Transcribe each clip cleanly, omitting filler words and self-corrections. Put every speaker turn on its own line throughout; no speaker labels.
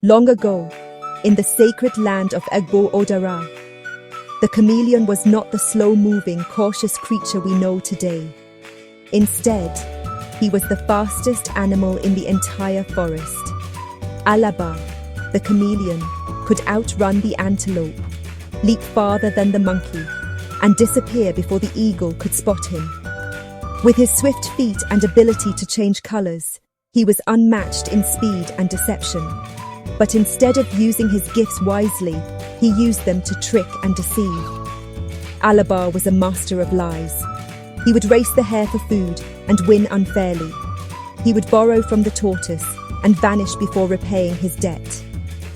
Long ago, in the sacred land of Ìgbó Odàrà, the chameleon was not the slow-moving, cautious creature we know today. Instead, he was the fastest animal in the entire forest. Àlàbà, the chameleon, could outrun the antelope, leap farther than the monkey, and disappear before the eagle could spot him. With his swift feet and ability to change colors, he was unmatched in speed and deception. But instead of using his gifts wisely, he used them to trick and deceive. Àlàbà was a master of lies. He would race the hare for food and win unfairly. He would borrow from the tortoise and vanish before repaying his debt.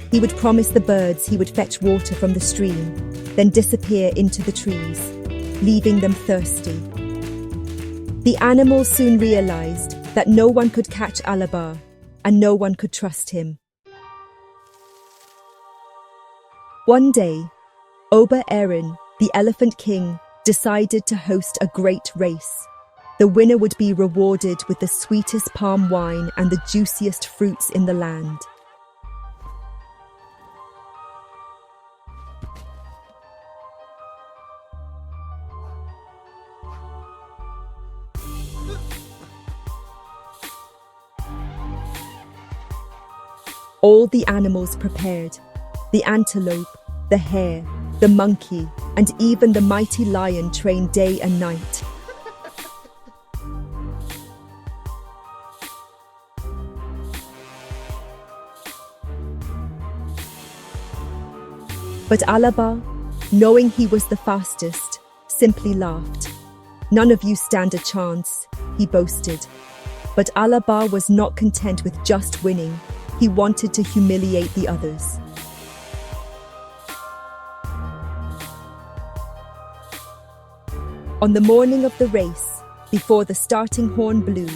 He would promise the birds he would fetch water from the stream, then disappear into the trees, leaving them thirsty. The animals soon realized that no one could catch Àlàbà, and no one could trust him. One day, Òbà, the Elephant King, decided to host a great race. The winner would be rewarded with the sweetest palm wine and the juiciest fruits in the land. All the animals prepared: the antelope, the hare, the monkey, and even the mighty lion trained day and night. But Àlàbà, knowing he was the fastest, simply laughed. "None of you stand a chance," he boasted. But Àlàbà was not content with just winning. He wanted to humiliate the others. On the morning of the race, before the starting horn blew,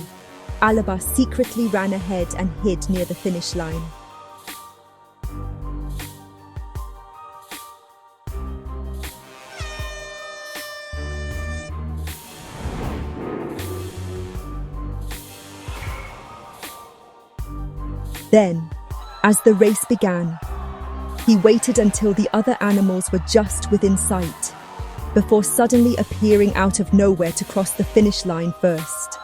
Àlàbà secretly ran ahead and hid near the finish line. Then, as the race began, he waited until the other animals were just within sight, before suddenly appearing out of nowhere to cross the finish line first.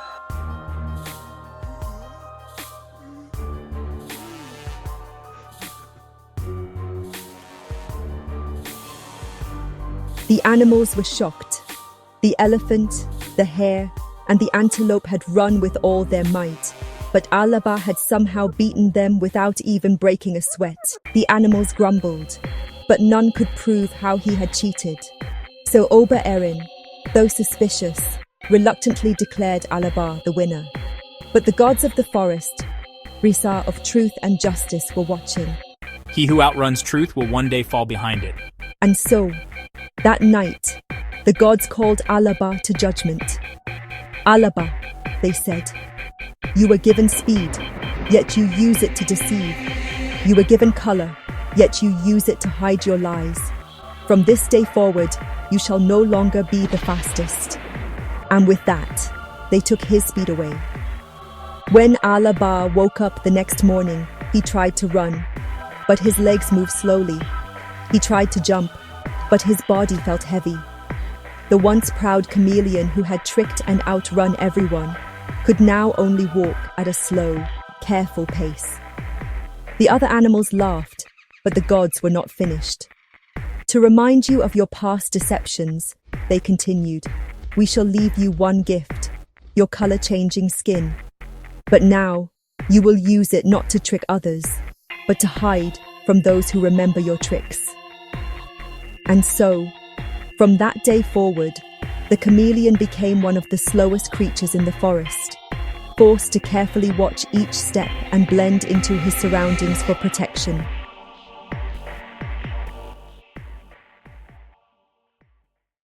The animals were shocked. The elephant, the hare, and the antelope had run with all their might, but Àlàbà had somehow beaten them without even breaking a sweat. The animals grumbled, but none could prove how he had cheated. So Òbà, though suspicious, reluctantly declared Àlàbà the winner. But the gods of the forest, Risa of truth and justice, were watching.
He who outruns truth will one day fall behind it.
And so, that night, the gods called Àlàbà to judgment. "Àlàbà," they said, "you were given speed, yet you use it to deceive. You were given color, yet you use it to hide your lies. From this day forward, you shall no longer be the fastest." And with that, they took his speed away. When Àlàbà woke up the next morning, he tried to run, but his legs moved slowly. He tried to jump, but his body felt heavy. The once proud chameleon who had tricked and outrun everyone could now only walk at a slow, careful pace. The other animals laughed, but the gods were not finished. "To remind you of your past deceptions," they continued, "we shall leave you one gift, your color-changing skin. But now, you will use it not to trick others, but to hide from those who remember your tricks." And so, from that day forward, the chameleon became one of the slowest creatures in the forest, forced to carefully watch each step and blend into his surroundings for protection.